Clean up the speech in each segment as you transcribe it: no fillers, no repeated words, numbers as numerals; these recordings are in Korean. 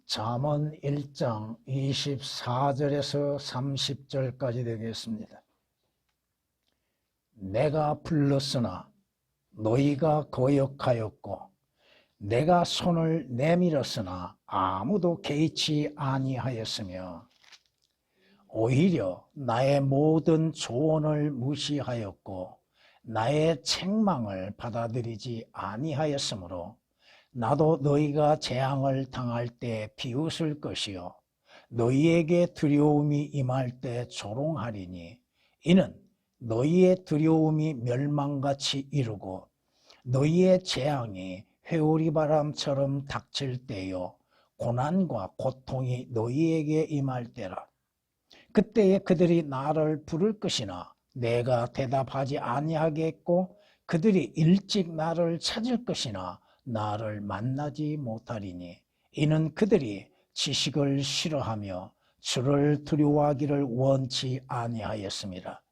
잠언 1장 24절에서 30절까지 되겠습니다. 내가 불렀으나 너희가 거역하였고 내가 손을 내밀었으나 아무도 개의치 아니하였으며 오히려 나의 모든 조언을 무시하였고 나의 책망을 받아들이지 아니하였으므로 나도 너희가 재앙을 당할 때 비웃을 것이요 너희에게 두려움이 임할 때 조롱하리니 이는 너희의 두려움이 멸망같이 이르고 너희의 재앙이 회오리바람처럼 닥칠 때요 고난과 고통이 너희에게 임할 때라. 그때에 그들이 나를 부를 것이나 내가 대답하지 아니하겠고 그들이 일찍 나를 찾을 것이나 나를 만나지 못하리니 이는 그들이 지식을 싫어하며 주를 두려워하기를 원치 아니하였습니다.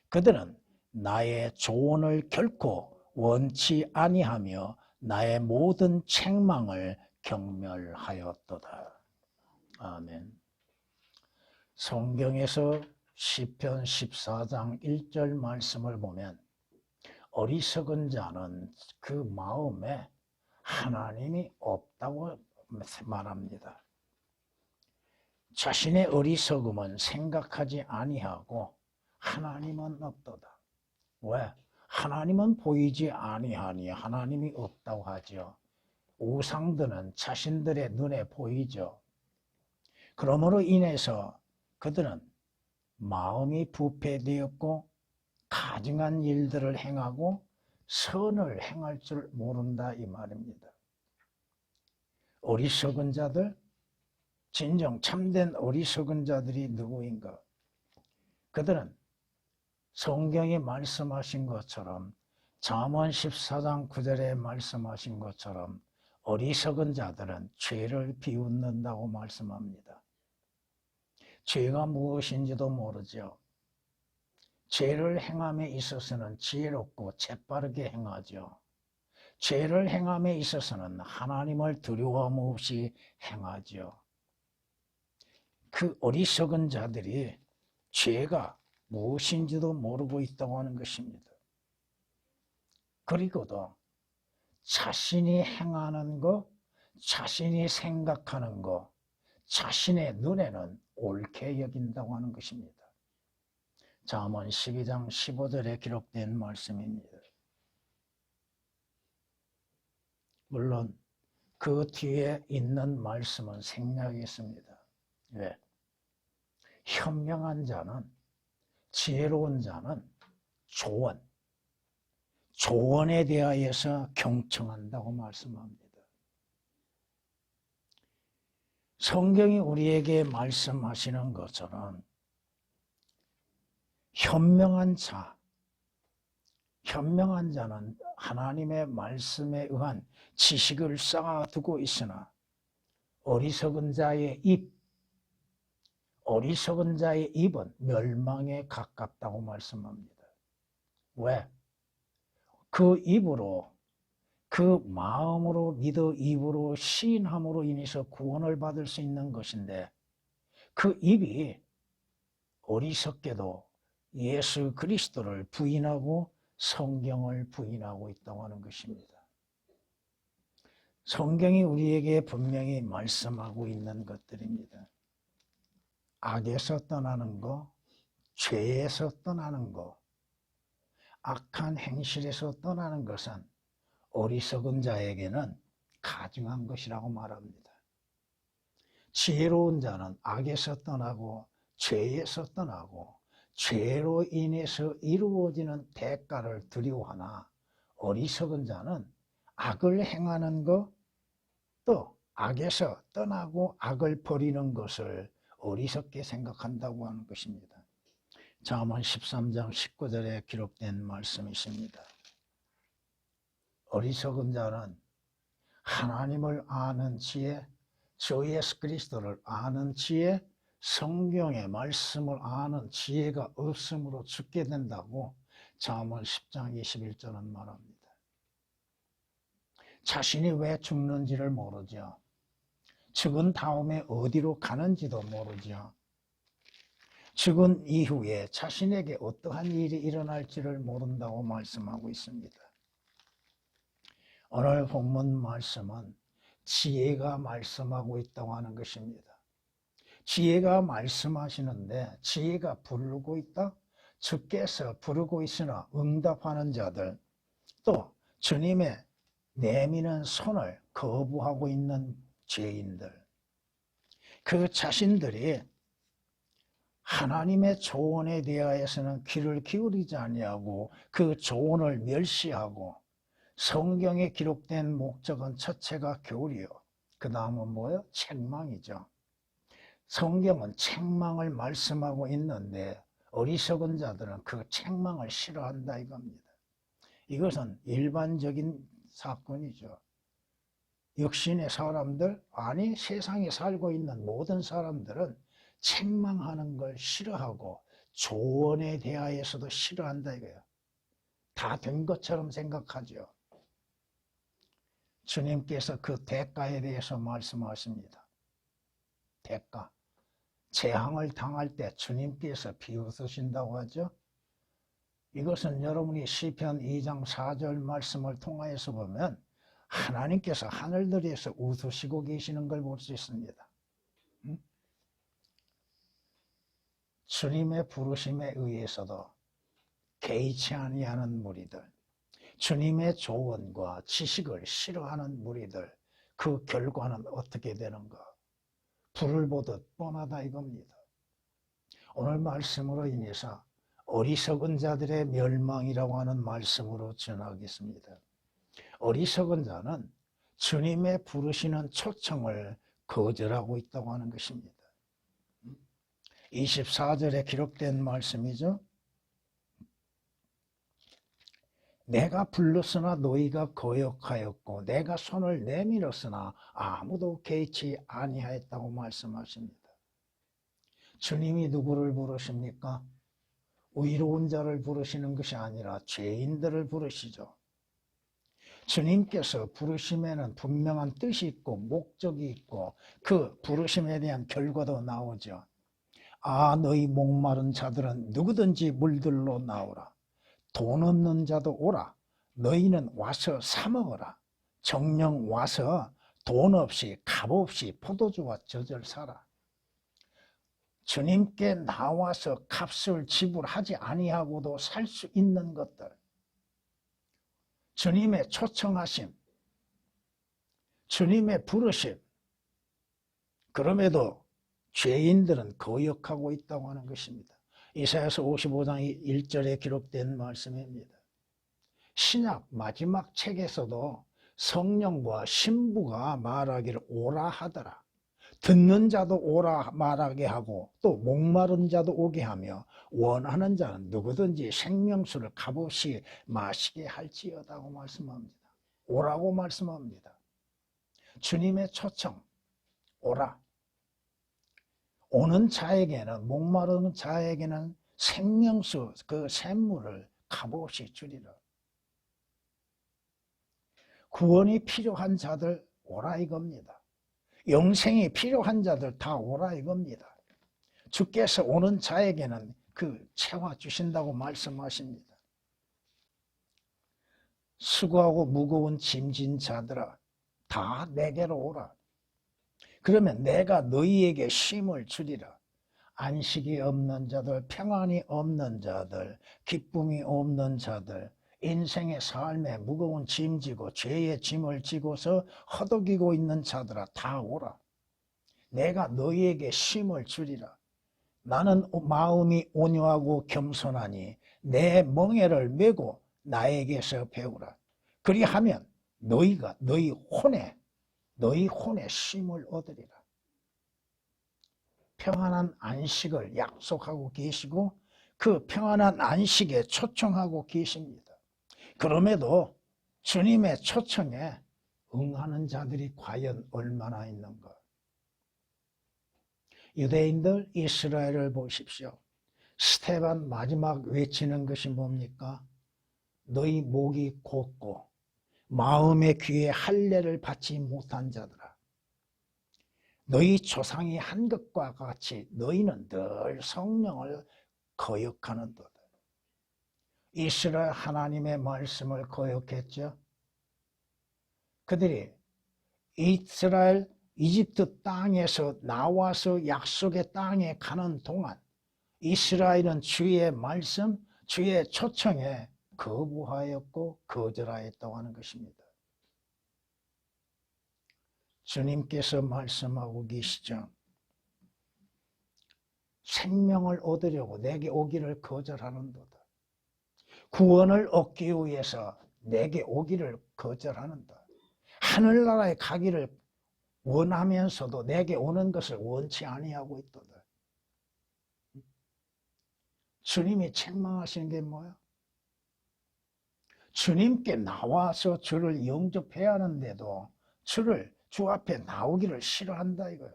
그들은 나의 조언을 결코 원치 아니하며 나의 모든 책망을 경멸하였도다. 아멘. 성경에서 시편 14장 1절 말씀을 보면 어리석은 자는 그 마음에 하나님이 없다고 말합니다. 자신의 어리석음은 생각하지 아니하고 하나님은 없도다. 왜? 하나님은 보이지 아니하니 하나님이 없다고 하죠. 우상들은 자신들의 눈에 보이죠. 그러므로 인해서 그들은 마음이 부패되었고 가증한 일들을 행하고 선을 행할 줄 모른다 이 말입니다. 어리석은 자들, 진정 참된 어리석은 자들이 누구인가? 그들은 성경이 말씀하신 것처럼 잠언 14장 9절에 말씀하신 것처럼 어리석은 자들은 죄를 비웃는다고 말씀합니다. 죄가 무엇인지도 모르죠. 죄를 행함에 있어서는 지혜롭고 재빠르게 행하죠. 죄를 행함에 있어서는 하나님을 두려움 없이 행하죠. 그 어리석은 자들이 죄가 무엇인지도 모르고 있다고 하는 것입니다. 그리고도 자신이 행하는 것, 자신이 생각하는 것, 자신의 눈에는 옳게 여긴다고 하는 것입니다. 잠언 12장 15절에 기록된 말씀입니다. 물론 그 뒤에 있는 말씀은 생략이 있습니다. 왜? 현명한 자는, 지혜로운 자는 조언에 대하여서 경청한다고 말씀합니다. 성경이 우리에게 말씀하시는 것처럼 현명한 자는 하나님의 말씀에 의한 지식을 쌓아두고 있으나 어리석은 자의 입은 멸망에 가깝다고 말씀합니다. 왜? 그 입으로, 그 마음으로 믿어 입으로 시인함으로 인해서 구원을 받을 수 있는 것인데 그 입이 어리석게도 예수 그리스도를 부인하고 성경을 부인하고 있다고 하는 것입니다. 성경이 우리에게 분명히 말씀하고 있는 것들입니다. 악에서 떠나는 것, 죄에서 떠나는 것, 악한 행실에서 떠나는 것은 어리석은 자에게는 가증한 것이라고 말합니다. 지혜로운 자는 악에서 떠나고 죄에서 떠나고 죄로 인해서 이루어지는 대가를 두려워하나 어리석은 자는 악을 행하는 것, 또 악에서 떠나고 악을 버리는 것을 어리석게 생각한다고 하는 것입니다. 잠언 13장 19절에 기록된 말씀이십니다. 어리석은 자는 하나님을 아는 지혜, 주 예수 그리스도를 아는 지혜, 성경의 말씀을 아는 지혜가 없으므로 죽게 된다고 잠언 10장 21절은 말합니다. 자신이 왜 죽는지를 모르죠. 죽은 다음에 어디로 가는지도 모르죠. 죽은 이후에 자신에게 어떠한 일이 일어날지를 모른다고 말씀하고 있습니다. 오늘 본문 말씀은 지혜가 말씀하고 있다고 하는 것입니다. 지혜가 말씀하시는데 지혜가 부르고 있다? 주께서 부르고 있으나 응답하는 자들, 또 주님의 내미는 손을 거부하고 있는 죄인들, 그 자신들이 하나님의 조언에 대하여서는 귀를 기울이지 아니하고 그 조언을 멸시하고, 성경에 기록된 목적은 첫째가 교리요, 그 다음은 뭐예요? 책망이죠. 성경은 책망을 말씀하고 있는데 어리석은 자들은 그 책망을 싫어한다 이겁니다. 이것은 일반적인 사건이죠. 역신의 사람들, 아니 세상에 살고 있는 모든 사람들은 책망하는 걸 싫어하고 조언에 대하여서도 싫어한다 이거예요. 다 된 것처럼 생각하죠. 주님께서 그 대가에 대해서 말씀하십니다. 대가. 재앙을 당할 때 주님께서 비웃으신다고 하죠. 이것은 여러분이 시편 2장 4절 말씀을 통하여서 보면 하나님께서 하늘들에서 웃으시고 계시는 걸 볼 수 있습니다. 주님의 부르심에 의해서도 개의치 아니하는 무리들, 주님의 조언과 지식을 싫어하는 무리들, 그 결과는 어떻게 되는가? 불을 보듯 뻔하다 이겁니다. 오늘 말씀으로 인해서 어리석은 자들의 멸망이라고 하는 말씀으로 전하겠습니다. 어리석은 자는 주님의 부르시는 초청을 거절하고 있다고 하는 것입니다. 24절에 기록된 말씀이죠. 내가 불렀으나 너희가 거역하였고 내가 손을 내밀었으나 아무도 개의치 아니하였다고 말씀하십니다. 주님이 누구를 부르십니까? 의로운 자를 부르시는 것이 아니라 죄인들을 부르시죠. 주님께서 부르심에는 분명한 뜻이 있고 목적이 있고 그 부르심에 대한 결과도 나오죠. 아, 너희 목마른 자들은 누구든지 물들로 나오라. 돈 없는 자도 오라. 너희는 와서 사 먹어라. 정녕 와서 돈 없이 값 없이 포도주와 젖을 사라. 주님께 나와서 값을 지불하지 아니하고도 살 수 있는 것들, 주님의 초청하심, 주님의 부르심, 그럼에도 죄인들은 거역하고 있다고 하는 것입니다. 이사야서 55장 1절에 기록된 말씀입니다. 신약 마지막 책에서도 성령과 신부가 말하기를 오라 하더라. 듣는 자도 오라 말하게 하고 또 목마른 자도 오게 하며 원하는 자는 누구든지 생명수를 값없이 마시게 할지어다고 말씀합니다. 오라고 말씀합니다. 주님의 초청, 오라. 오는 자에게는, 목마른 자에게는 생명수, 그 샘물을 값없이 주리라. 구원이 필요한 자들 오라 이겁니다. 영생이 필요한 자들 다 오라 이겁니다. 주께서 오는 자에게는 그 채워주신다고 말씀하십니다. 수고하고 무거운 짐진 자들아 다 내게로 오라. 그러면 내가 너희에게 쉼을 주리라. 안식이 없는 자들, 평안이 없는 자들, 기쁨이 없는 자들, 인생의 삶에 무거운 짐 지고 죄의 짐을 지고서 허덕이고 있는 자들아 다 오라. 내가 너희에게 쉼을 주리라. 나는 마음이 온유하고 겸손하니 내 멍에를 메고 나에게서 배우라. 그리하면 너희가 너희 혼에 쉼을 얻으리라. 평안한 안식을 약속하고 계시고 그 평안한 안식에 초청하고 계십니다. 그럼에도 주님의 초청에 응하는 자들이 과연 얼마나 있는가? 유대인들 이스라엘을 보십시오. 스데반 마지막 외치는 것이 뭡니까? 너희 목이 곧고 마음의 귀에 할례를 받지 못한 자들아. 너희 조상이 한 것과 같이 너희는 늘 성령을 거역하는도다. 이스라엘 하나님의 말씀을 거역했죠. 그들이 이스라엘 이집트 땅에서 나와서 약속의 땅에 가는 동안 이스라엘은 주의 말씀, 주의 초청에 거부하였고 거절하였다고 하는 것입니다. 주님께서 말씀하고 계시죠. 생명을 얻으려고 내게 오기를 거절하는도다. 구원을 얻기 위해서 내게 오기를 거절하는다. 하늘나라에 가기를 원하면서도 내게 오는 것을 원치 아니하고 있도다. 주님이 책망하시는 게 뭐야? 주님께 나와서 주를 영접해야 하는데도 주 앞에 나오기를 싫어한다 이거예요.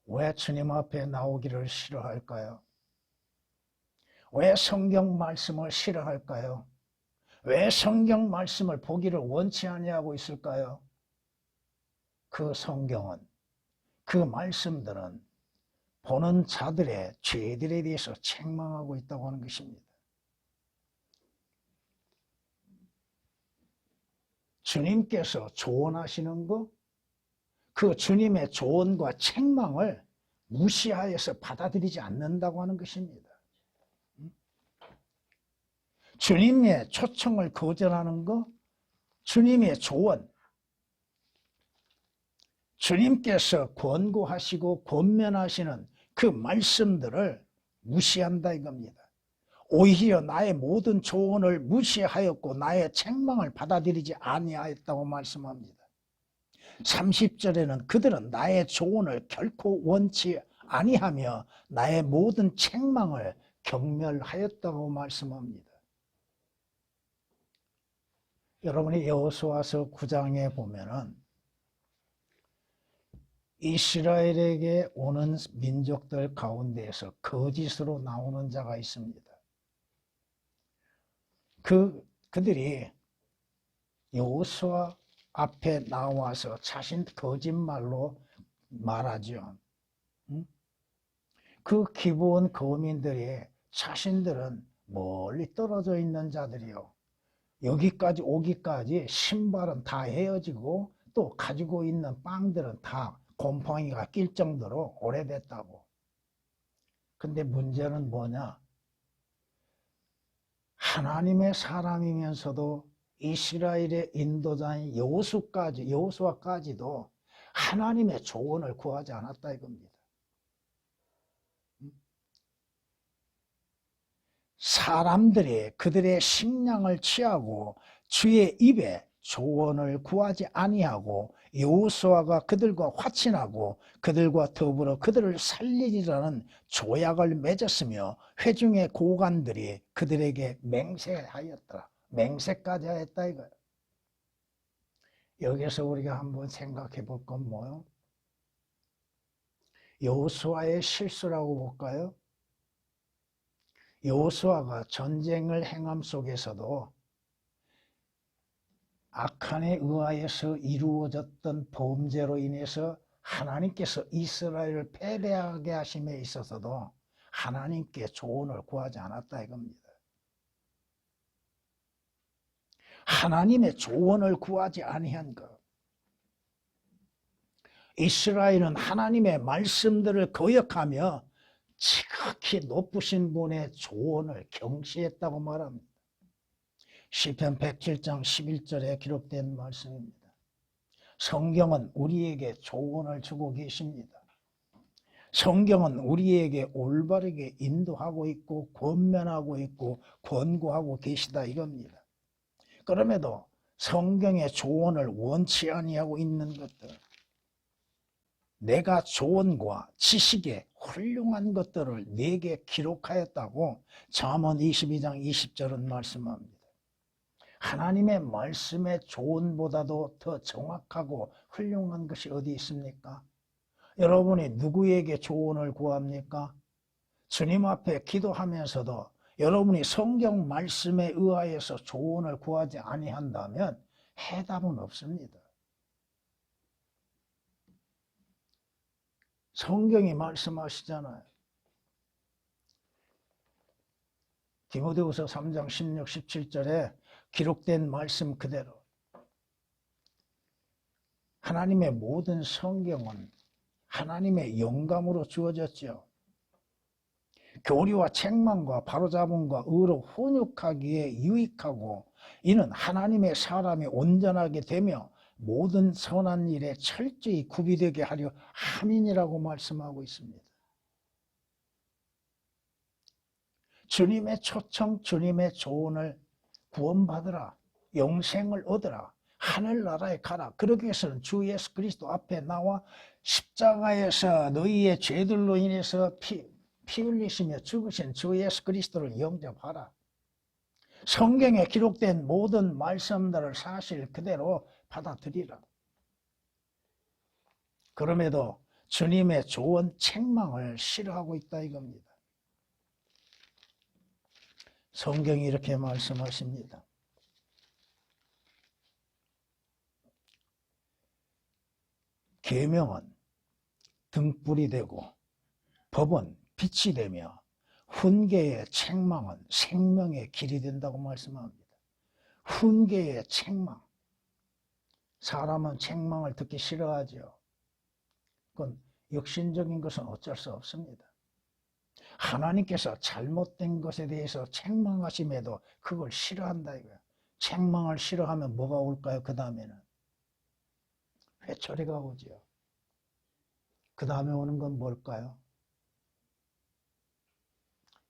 왜 주님 앞에 나오기를 싫어할까요? 왜 성경 말씀을 싫어할까요? 왜 성경 말씀을 보기를 원치 아니하고 있을까요? 그 성경은, 그 말씀들은 보는 자들의 죄들에 대해서 책망하고 있다고 하는 것입니다. 주님께서 조언하시는 것, 그 주님의 조언과 책망을 무시하여서 받아들이지 않는다고 하는 것입니다. 주님의 초청을 거절하는 것, 주님의 조언, 주님께서 권고하시고 권면하시는 그 말씀들을 무시한다 이겁니다. 오히려 나의 모든 조언을 무시하였고 나의 책망을 받아들이지 아니하였다고 말씀합니다. 30절에는 그들은 나의 조언을 결코 원치 아니하며 나의 모든 책망을 경멸하였다고 말씀합니다. 여러분이 여호수아서 9장에 보면은 이스라엘에게 오는 민족들 가운데에서 거짓으로 나오는 자가 있습니다. 그들이 여호수아 앞에 나와서 자신 거짓말로 말하죠. 그 기브온 거민들이 자신들은 멀리 떨어져 있는 자들이요. 여기까지 오기까지 신발은 다 헤어지고 또 가지고 있는 빵들은 다 곰팡이가 낄 정도로 오래됐다고. 근데 문제는 뭐냐? 하나님의 사람이면서도 이스라엘의 인도자인 여호수아까지도 하나님의 조언을 구하지 않았다 이겁니다. 사람들이 그들의 식량을 취하고 주의 입에 조언을 구하지 아니하고 여호수아가 그들과 화친하고 그들과 더불어 그들을 살리리라는 조약을 맺었으며 회중의 고관들이 그들에게 맹세하였더라. 맹세까지 하였다 이거예요. 여기서 우리가 한번 생각해 볼 건 뭐요? 여호수아의 실수라고 볼까요? 여호수아가 전쟁을 행함 속에서도 악한에 의하여서 이루어졌던 범죄로 인해서 하나님께서 이스라엘을 패배하게 하심에 있어서도 하나님께 조언을 구하지 않았다 이겁니다. 하나님의 조언을 구하지 아니한 것. 이스라엘은 하나님의 말씀들을 거역하며 지극히 높으신 분의 조언을 경시했다고 말합니다. 시편 107장 11절에 기록된 말씀입니다. 성경은 우리에게 조언을 주고 계십니다. 성경은 우리에게 올바르게 인도하고 있고 권면하고 있고 권고하고 계시다 이겁니다. 그럼에도 성경의 조언을 원치 아니하고 있는 것들, 내가 조언과 지식에 훌륭한 것들을 내게 기록하였다고 잠언 22장 20절은 말씀합니다. 하나님의 말씀의 조언보다도 더 정확하고 훌륭한 것이 어디 있습니까? 여러분이 누구에게 조언을 구합니까? 주님 앞에 기도하면서도 여러분이 성경 말씀에 의하여서 조언을 구하지 아니한다면 해답은 없습니다. 성경이 말씀하시잖아요. 디모데후서 3장 16, 17절에 기록된 말씀 그대로 하나님의 모든 성경은 하나님의 영감으로 주어졌죠. 교리와 책망과 바로잡음과 의로 훈육하기에 유익하고 이는 하나님의 사람이 온전하게 되며 모든 선한 일에 철저히 구비되게 하려 함이니라고 말씀하고 있습니다. 주님의 초청, 주님의 조언을 구원받으라, 영생을 얻으라, 하늘나라에 가라. 그러기 위해서는 주 예수 그리스도 앞에 나와 십자가에서 너희의 죄들로 인해서 피 흘리시며 죽으신 주 예수 그리스도를 영접하라. 성경에 기록된 모든 말씀들을 사실 그대로 받아들이라. 그럼에도 주님의 조언, 책망을 싫어하고 있다 이겁니다. 성경이 이렇게 말씀하십니다. 계명은 등불이 되고 법은 빛이 되며 훈계의 책망은 생명의 길이 된다고 말씀합니다. 훈계의 책망. 사람은 책망을 듣기 싫어하죠. 그건 육신적인 것은 어쩔 수 없습니다. 하나님께서 잘못된 것에 대해서 책망하심에도 그걸 싫어한다 이거야. 책망을 싫어하면 뭐가 올까요? 그 다음에는 회초리가 오죠. 그 다음에 오는 건 뭘까요?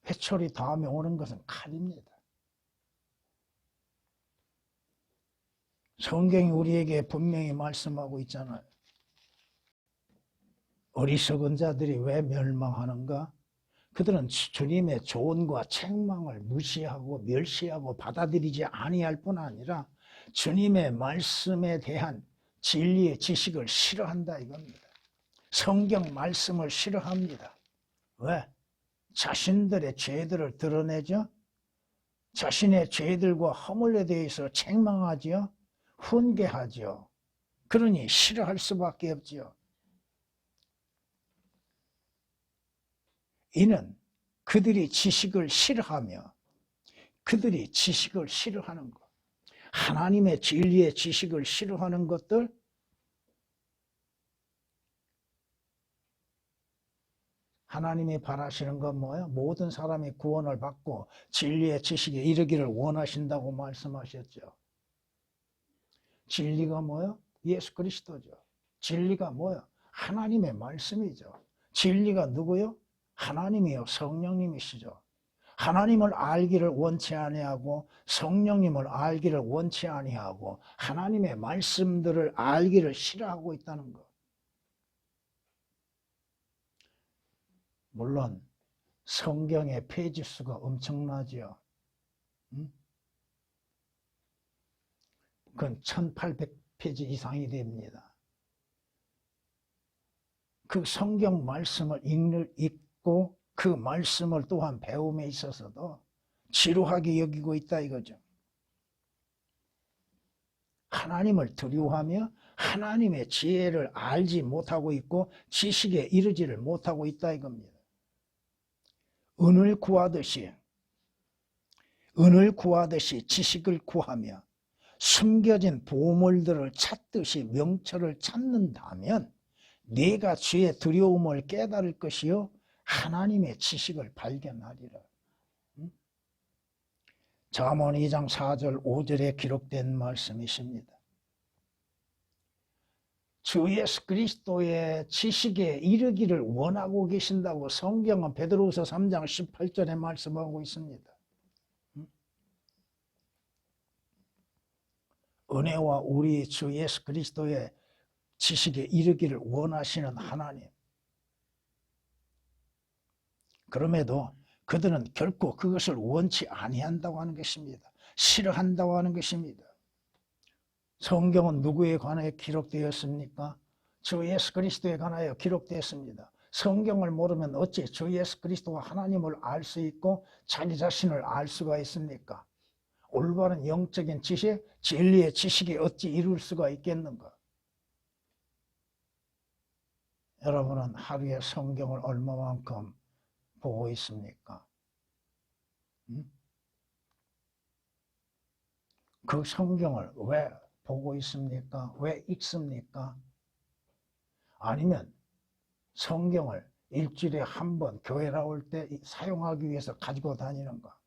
회초리 다음에 오는 것은 칼입니다. 성경이 우리에게 분명히 말씀하고 있잖아요. 어리석은 자들이 왜 멸망하는가? 그들은 주님의 조언과 책망을 무시하고 멸시하고 받아들이지 아니할 뿐 아니라 주님의 말씀에 대한 진리의 지식을 싫어한다 이겁니다. 성경 말씀을 싫어합니다. 왜? 자신들의 죄들을 드러내죠. 자신의 죄들과 허물에 대해서 책망하죠. 훈계하죠. 그러니 싫어할 수밖에 없죠. 이는 그들이 지식을 싫어하며 그들이 지식을 싫어하는 것, 하나님의 진리의 지식을 싫어하는 것들, 하나님이 바라시는 건 뭐예요? 모든 사람이 구원을 받고 진리의 지식에 이르기를 원하신다고 말씀하셨죠. 진리가 뭐예요? 예수 그리스도죠. 진리가 뭐예요? 하나님의 말씀이죠. 진리가 누구요? 하나님이요. 성령님이시죠. 하나님을 알기를 원치 아니하고 성령님을 알기를 원치 아니하고 하나님의 말씀들을 알기를 싫어하고 있다는 것. 물론 성경의 페이지 수가 엄청나죠. 그건 1800페이지 이상이 됩니다. 그 성경 말씀을 읽고 그 말씀을 또한 배움에 있어서도 지루하게 여기고 있다 이거죠. 하나님을 두려워하며 하나님의 지혜를 알지 못하고 있고 지식에 이르지를 못하고 있다 이겁니다. 은을 구하듯이 지식을 구하며 숨겨진 보물들을 찾듯이 명철을 찾는다면 네가 주의 두려움을 깨달을 것이요 하나님의 지식을 발견하리라. 잠언 2장 4절 5절에 기록된 말씀이십니다. 주 예수 그리스도의 지식에 이르기를 원하고 계신다고 성경은 베드로후서 3장 18절에 말씀하고 있습니다. 은혜와 우리 주 예수 그리스도의 지식에 이르기를 원하시는 하나님. 그럼에도 그들은 결코 그것을 원치 아니한다고 하는 것입니다. 싫어한다고 하는 것입니다. 성경은 누구에 관하여 기록되었습니까? 주 예수 그리스도에 관하여 기록되었습니다. 성경을 모르면 어찌 주 예수 그리스도와 하나님을 알 수 있고 자기 자신을 알 수가 있습니까? 올바른 영적인 지식, 진리의 지식이 어찌 이룰 수가 있겠는가? 여러분은 하루에 성경을 얼마만큼 보고 있습니까? 그 성경을 왜 보고 있습니까? 왜 읽습니까? 아니면 성경을 일주일에 한 번 교회 나올 때 사용하기 위해서 가지고 다니는가?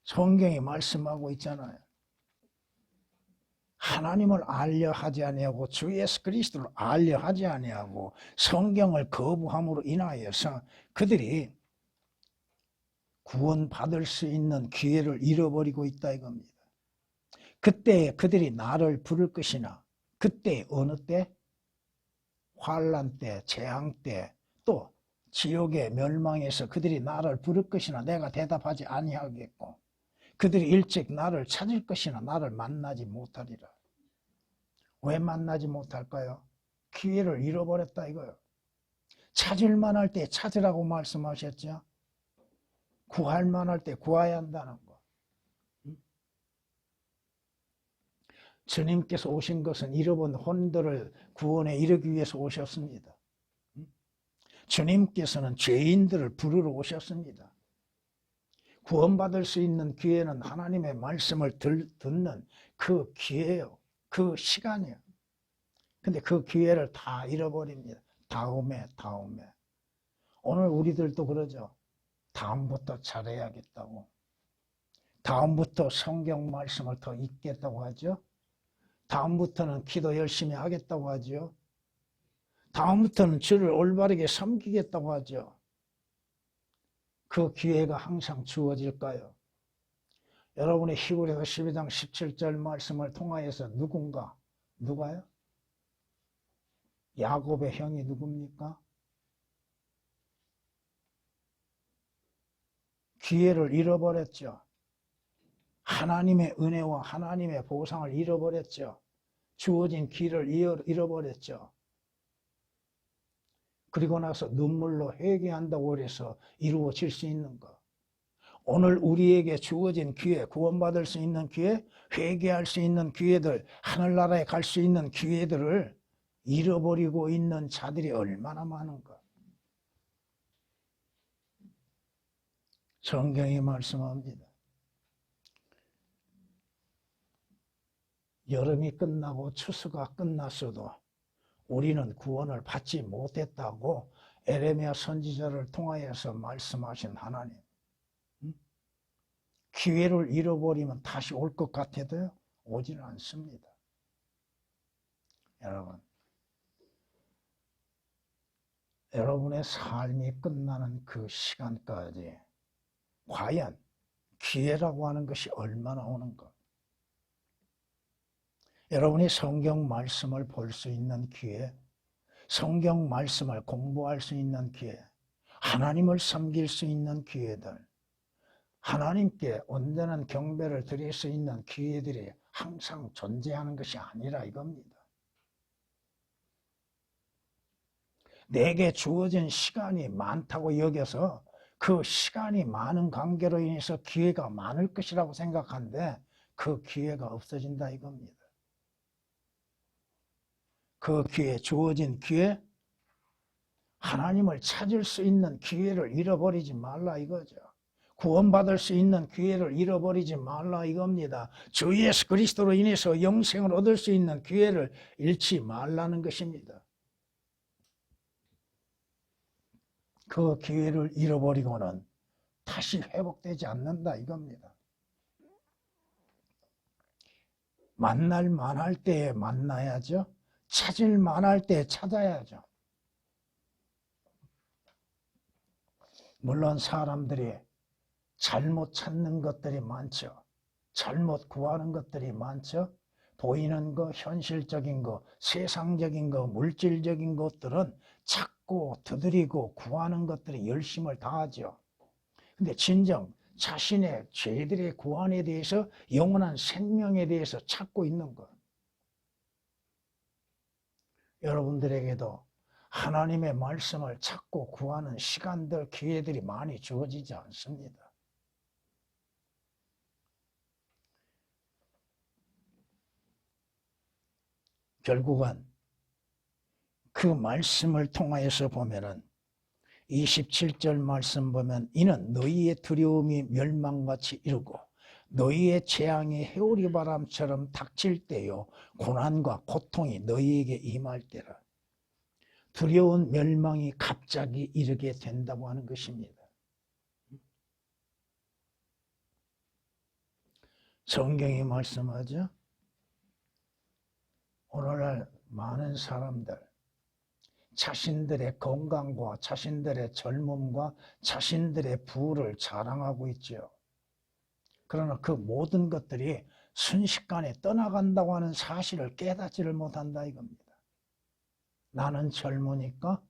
성경이 말씀하고 있잖아요. 하나님을 알려 하지 아니하고 주 예수 그리스도를 알려 하지 아니하고 성경을 거부함으로 인하여서 그들이 구원받을 수 있는 기회를 잃어버리고 있다 이겁니다. 그때 그들이 나를 부를 것이나 그때 어느 때? 환난 때, 재앙 때, 또 지옥의 멸망에서 그들이 나를 부를 것이나 내가 대답하지 아니하겠고 그들이 일찍 나를 찾을 것이나 나를 만나지 못하리라. 왜 만나지 못할까요? 기회를 잃어버렸다 이거예요. 찾을 만할 때 찾으라고 말씀하셨죠. 구할 만할 때 구해야 한다는 거. 주님께서 오신 것은 잃어본 혼들을 구원에 이르기 위해서 오셨습니다. 주님께서는 죄인들을 부르러 오셨습니다. 구원받을 수 있는 기회는 하나님의 말씀을 듣는 그 기회예요. 그 시간이에요. 근데 그 기회를 다 잃어버립니다. 다음에. 오늘 우리들도 그러죠. 다음부터 잘해야겠다고. 다음부터 성경 말씀을 더 읽겠다고 하죠. 다음부터는 기도 열심히 하겠다고 하죠. 다음부터는 주를 올바르게 섬기겠다고 하죠. 그 기회가 항상 주어질까요? 여러분의 히브리서 12장 17절 말씀을 통하여서 누가요? 야곱의 형이 누굽니까? 기회를 잃어버렸죠. 하나님의 은혜와 하나님의 보상을 잃어버렸죠. 주어진 길을 잃어버렸죠. 그리고 나서 눈물로 회개한다고 해서 이루어질 수 있는 것. 오늘 우리에게 주어진 기회, 구원받을 수 있는 기회, 회개할 수 있는 기회들, 하늘나라에 갈 수 있는 기회들을 잃어버리고 있는 자들이 얼마나 많은가. 성경이 말씀합니다. 여름이 끝나고 추수가 끝났어도 우리는 구원을 받지 못했다고 에레미야 선지자를 통하여서 말씀하신 하나님. 기회를 잃어버리면 다시 올 것 같아도요, 오지는 않습니다. 여러분의 삶이 끝나는 그 시간까지 과연 기회라고 하는 것이 얼마나 오는가? 여러분이 성경 말씀을 볼 수 있는 기회, 성경 말씀을 공부할 수 있는 기회, 하나님을 섬길 수 있는 기회들, 하나님께 온전한 경배를 드릴 수 있는 기회들이 항상 존재하는 것이 아니라 이겁니다. 내게 주어진 시간이 많다고 여겨서 그 시간이 많은 관계로 인해서 기회가 많을 것이라고 생각하는데 그 기회가 없어진다 이겁니다. 그 기회, 주어진 기회, 하나님을 찾을 수 있는 기회를 잃어버리지 말라 이거죠. 구원받을 수 있는 기회를 잃어버리지 말라 이겁니다. 주 예수 그리스도로 인해서 영생을 얻을 수 있는 기회를 잃지 말라는 것입니다. 그 기회를 잃어버리고는 다시 회복되지 않는다 이겁니다. 만날 만할 때에 만나야죠. 찾을 만할 때 찾아야죠. 물론 사람들이 잘못 찾는 것들이 많죠. 잘못 구하는 것들이 많죠. 보이는 거, 현실적인 거, 세상적인 거, 물질적인 것들은 찾고 두드리고 구하는 것들이 열심을 다하죠. 근데 진정 자신의 죄들의 구원에 대해서, 영원한 생명에 대해서 찾고 있는 것. 여러분들에게도 하나님의 말씀을 찾고 구하는 시간들, 기회들이 많이 주어지지 않습니다. 결국은 그 말씀을 통하여서 보면은 27절 말씀 보면 이는 너희의 두려움이 멸망같이 이르고 너희의 재앙이 해오리 바람처럼 닥칠 때요 고난과 고통이 너희에게 임할 때라. 두려운 멸망이 갑자기 이르게 된다고 하는 것입니다. 성경이 말씀하죠. 오늘날 많은 사람들 자신들의 건강과 자신들의 젊음과 자신들의 부를 자랑하고 있죠. 그러나 그 모든 것들이 순식간에 떠나간다고 하는 사실을 깨닫지를 못한다 이겁니다. 나는 젊으니까,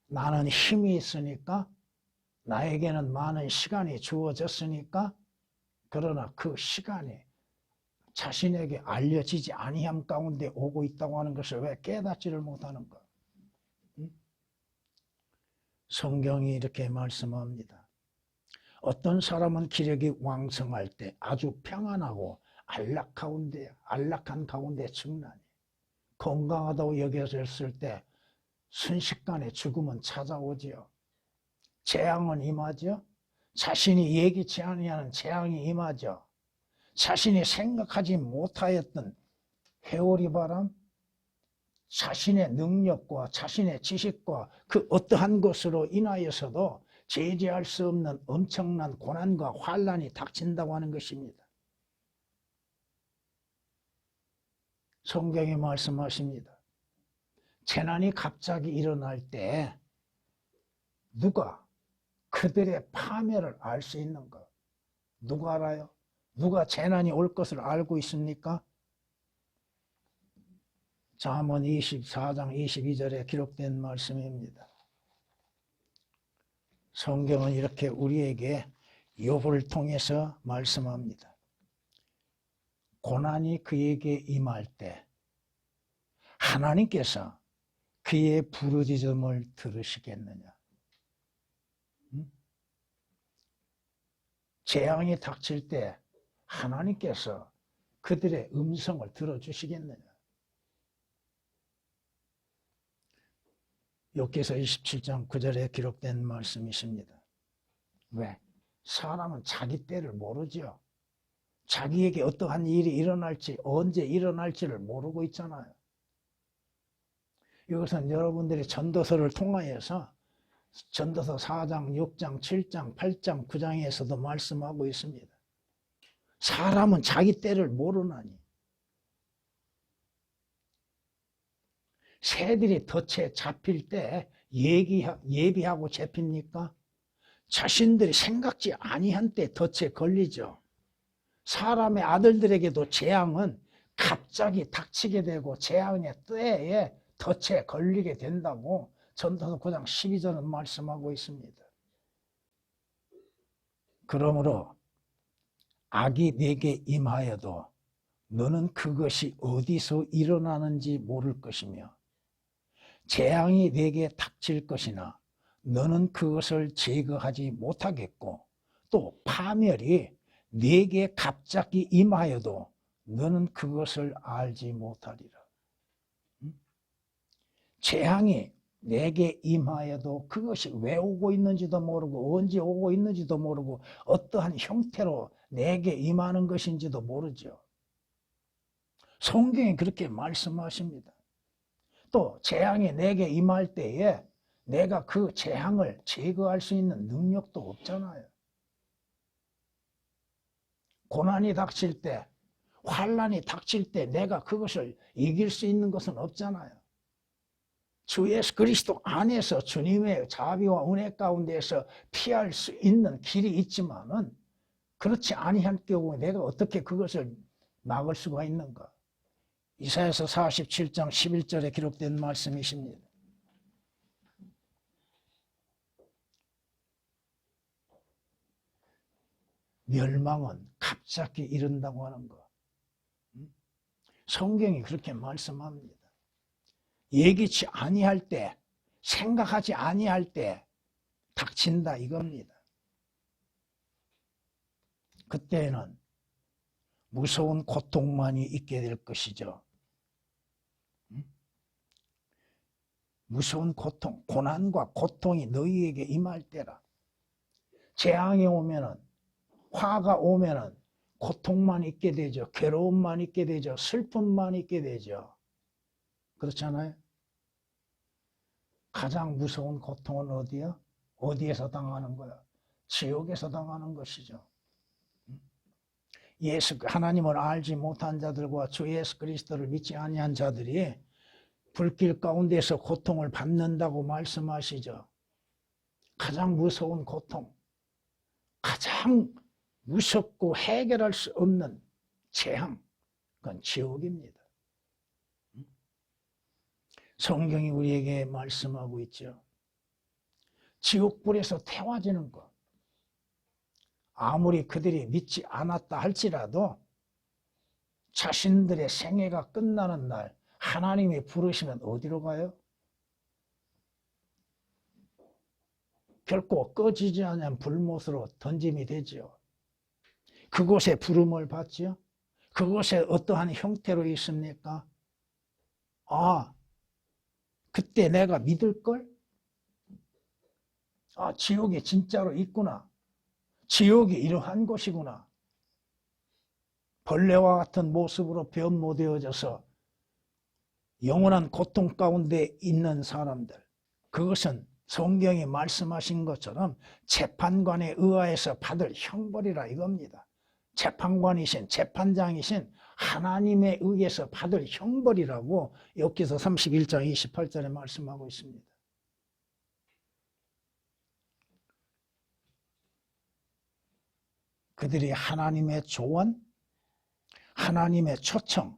나는 힘이 있으니까, 나에게는 많은 시간이 주어졌으니까, 그러나 그 시간이 자신에게 알려지지 아니함 가운데 오고 있다고 하는 것을 왜 깨닫지를 못하는가? 성경이 이렇게 말씀합니다. 어떤 사람은 기력이 왕성할 때 아주 평안하고 안락한 가운데 죽나니 건강하다고 여겨졌을 때 순식간에 죽음은 찾아오지요. 재앙은 임하죠. 자신이 예기치 아니하는 재앙이 임하죠. 자신이 생각하지 못하였던 해오리 바람, 자신의 능력과 자신의 지식과 그 어떠한 것으로 인하여서도 제재할 수 없는 엄청난 고난과 환난이 닥친다고 하는 것입니다. 성경이 말씀하십니다. 재난이 갑자기 일어날 때 누가 그들의 파멸을 알 수 있는가? 누가 알아요? 누가 재난이 올 것을 알고 있습니까? 잠언 24장 22절에 기록된 말씀입니다. 성경은 이렇게 우리에게 욥을 통해서 말씀합니다. 고난이 그에게 임할 때 하나님께서 그의 부르짖음을 들으시겠느냐? 재앙이 닥칠 때 하나님께서 그들의 음성을 들어주시겠느냐? 욥기서 27장 9절에 기록된 말씀이십니다. 왜? 사람은 자기 때를 모르죠. 자기에게 어떠한 일이 일어날지 언제 일어날지를 모르고 있잖아요. 이것은 여러분들이 전도서를 통하여서 전도서 4장, 6장, 7장, 8장, 9장에서도 말씀하고 있습니다. 사람은 자기 때를 모르나니 새들이 덫에 잡힐 때 예비하고 잡힙니까? 자신들이 생각지 아니한 때 덫에 걸리죠. 사람의 아들들에게도 재앙은 갑자기 닥치게 되고 재앙의 때에 덫에 걸리게 된다고 전도서 9장 12절은 말씀하고 있습니다. 그러므로 악이 내게 임하여도 너는 그것이 어디서 일어나는지 모를 것이며 재앙이 내게 닥칠 것이나 너는 그것을 제거하지 못하겠고 또 파멸이 내게 갑자기 임하여도 너는 그것을 알지 못하리라. 재앙이 내게 임하여도 그것이 왜 오고 있는지도 모르고 언제 오고 있는지도 모르고 어떠한 형태로 내게 임하는 것인지도 모르죠. 성경이 그렇게 말씀하십니다. 또 재앙이 내게 임할 때에 내가 그 재앙을 제거할 수 있는 능력도 없잖아요. 고난이 닥칠 때, 환난이 닥칠 때 내가 그것을 이길 수 있는 것은 없잖아요. 주 예수 그리스도 안에서 주님의 자비와 은혜 가운데에서 피할 수 있는 길이 있지만은 그렇지 아니한 경우에 내가 어떻게 그것을 막을 수가 있는가? 이사야서 47장 11절에 기록된 말씀이십니다. 멸망은 갑자기 이른다고 하는 거. 성경이 그렇게 말씀합니다. 예기치 아니할 때, 생각하지 아니할 때 닥친다 이겁니다. 그때는 무서운 고통만이 있게 될 것이죠. 무서운 고통, 고난과 고통이 너희에게 임할 때라. 재앙이 오면은, 화가 오면은 고통만 있게 되죠. 괴로움만 있게 되죠. 슬픔만 있게 되죠. 그렇잖아요. 가장 무서운 고통은 어디야? 어디에서 당하는 거야? 지옥에서 당하는 것이죠. 하나님을 알지 못한 자들과 주 예수 그리스도를 믿지 아니한 자들이 불길 가운데서 고통을 받는다고 말씀하시죠. 가장 무서운 고통, 가장 무섭고 해결할 수 없는 재앙, 그건 지옥입니다. 성경이 우리에게 말씀하고 있죠. 지옥불에서 태워지는 것. 아무리 그들이 믿지 않았다 할지라도 자신들의 생애가 끝나는 날 하나님이 부르시면 어디로 가요? 결코 꺼지지 않은 불못으로 던짐이 되죠. 그곳에 부름을 받죠. 그곳에 어떠한 형태로 있습니까? 아, 그때 내가 믿을걸? 아, 지옥이 진짜로 있구나. 지옥이 이러한 곳이구나. 벌레와 같은 모습으로 변모되어져서 영원한 고통 가운데 있는 사람들, 그것은 성경이 말씀하신 것처럼 재판관에 의하여서 받을 형벌이라 이겁니다. 재판관이신, 재판장이신 하나님에 의해서 받을 형벌이라고 욥기서 31장 28절에 말씀하고 있습니다. 그들이 하나님의 조언, 하나님의 초청,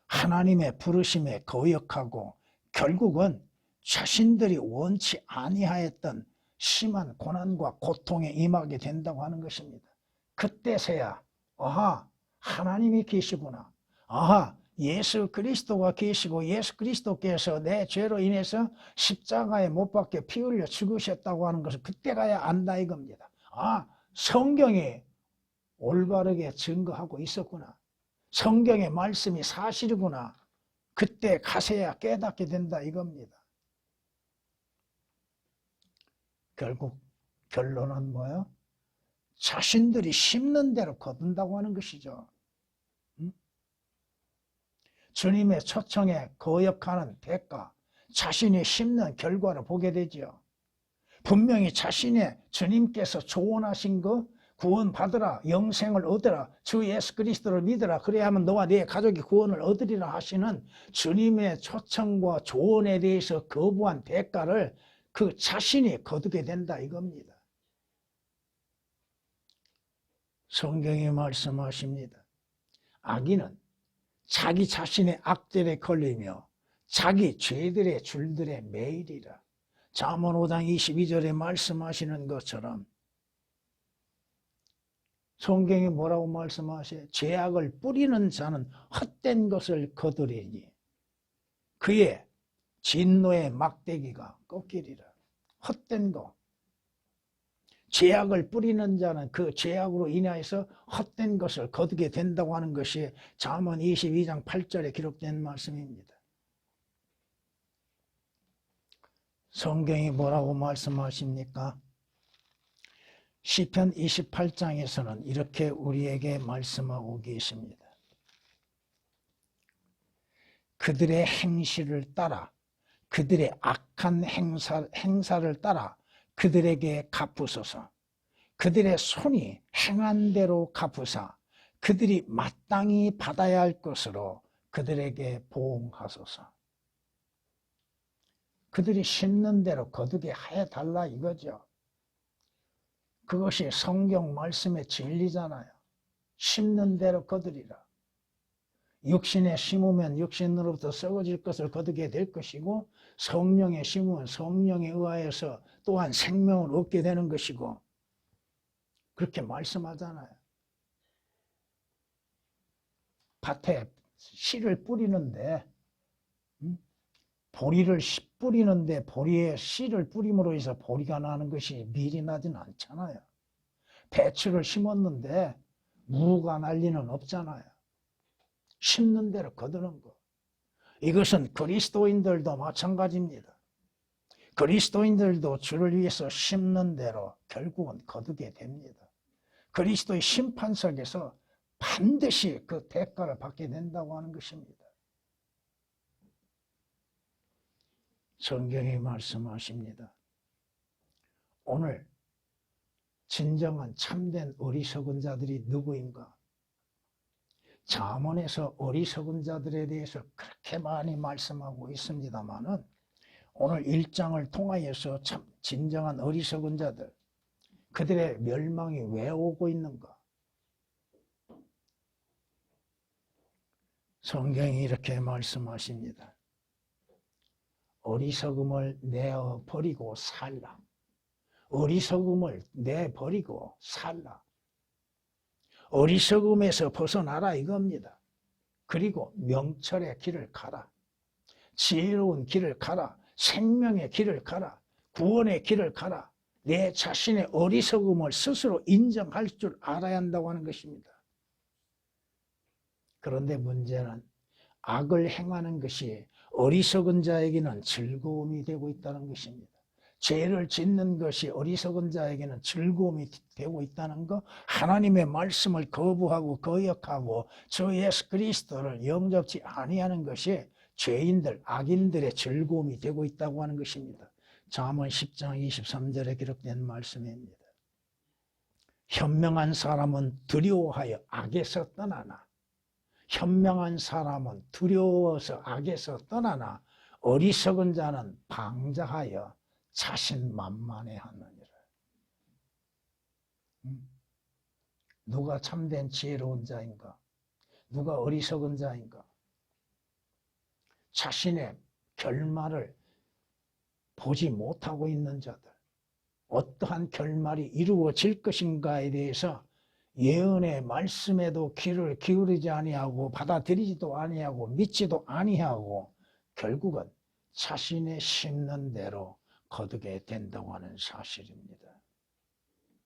하나님의 부르심에 거역하고 결국은 자신들이 원치 아니하였던 심한 고난과 고통에 임하게 된다고 하는 것입니다. 그때서야 아하, 하나님이 계시구나. 아하, 예수 그리스도가 계시고 예수 그리스도께서 내 죄로 인해서 십자가에 못 박혀 피 흘려 죽으셨다고 하는 것을 그때 가야 안다 이겁니다. 아, 성경이 올바르게 증거하고 있었구나. 성경의 말씀이 사실이구나. 그때 가서야 깨닫게 된다 이겁니다. 결국 결론은 뭐예요? 자신들이 심는 대로 거둔다고 하는 것이죠. 주님의 초청에 거역하는 대가, 자신이 심는 결과를 보게 되죠. 분명히 자신의 주님께서 조언하신 것, 구원 받으라, 영생을 얻으라, 주 예수 그리스도를 믿으라, 그래야만 너와 네 가족이 구원을 얻으리라 하시는 주님의 초청과 조언에 대해서 거부한 대가를 그 자신이 거두게 된다 이겁니다. 성경이 말씀하십니다. 악인은 자기 자신의 악들에 걸리며 자기 죄들의 줄들에 매이리라. 잠언 5장 22절에 말씀하시는 것처럼 성경이 뭐라고 말씀하세요? 죄악을 뿌리는 자는 헛된 것을 거두리니 그의 진노의 막대기가 꺾이리라. 헛된 거. 죄악을 뿌리는 자는 그 죄악으로 인하여서 헛된 것을 거두게 된다고 하는 것이 잠언 22장 8절에 기록된 말씀입니다. 성경이 뭐라고 말씀하십니까? 시편 28장에서는 이렇게 우리에게 말씀하고 계십니다. 그들의 행실을 따라 그들의 악한 행사를 따라 그들에게 갚으소서. 그들의 손이 행한 대로 갚으사 그들이 마땅히 받아야 할 것으로 그들에게 보응하소서. 그들이 심는 대로 거두게 해달라 이거죠. 그것이 성경 말씀의 진리잖아요. 심는 대로 거두리라. 육신에 심으면 육신으로부터 썩어질 것을 거두게 될 것이고 성령에 심으면 성령에 의하여서 또한 생명을 얻게 되는 것이고 그렇게 말씀하잖아요. 밭에 씨를 뿌리는데 보리를 뿌리는데 보리에 씨를 뿌림으로 해서 보리가 나는 것이 밀이 나진 않잖아요. 배추를 심었는데 무가 날 리는 없잖아요. 심는 대로 거두는 것. 이것은 그리스도인들도 마찬가지입니다. 그리스도인들도 주를 위해서 심는 대로 결국은 거두게 됩니다. 그리스도의 심판석에서 반드시 그 대가를 받게 된다고 하는 것입니다. 성경이 말씀하십니다. 오늘 진정한 참된 어리석은 자들이 누구인가? 잠언에서 어리석은 자들에 대해서 그렇게 많이 말씀하고 있습니다만은 오늘 1장을 통하여서 참 진정한 어리석은 자들, 그들의 멸망이 왜 오고 있는가? 성경이 이렇게 말씀하십니다. 어리석음을 내어 버리고 살라. 어리석음을 내버리고 살라. 어리석음에서 벗어나라 이겁니다. 그리고 명철의 길을 가라. 지혜로운 길을 가라. 생명의 길을 가라. 구원의 길을 가라. 내 자신의 어리석음을 스스로 인정할 줄 알아야 한다고 하는 것입니다. 그런데 문제는 악을 행하는 것이 어리석은 자에게는 즐거움이 되고 있다는 것입니다. 죄를 짓는 것이 어리석은 자에게는 즐거움이 되고 있다는 것, 하나님의 말씀을 거부하고 거역하고 저 예수 그리스도를 영접지 아니하는 것이 죄인들, 악인들의 즐거움이 되고 있다고 하는 것입니다. 잠언 10장 23절에 기록된 말씀입니다. 현명한 사람은 두려워하여 악에서 떠나나, 현명한 사람은 두려워서 악에서 떠나나 어리석은 자는 방자하여 자신만만해하느니라. 누가 참된 지혜로운 자인가? 누가 어리석은 자인가? 자신의 결말을 보지 못하고 있는 자들, 어떠한 결말이 이루어질 것인가에 대해서 예언의 말씀에도 귀를 기울이지 아니하고 받아들이지도 아니하고 믿지도 아니하고 결국은 자신의 심는 대로 거두게 된다고 하는 사실입니다.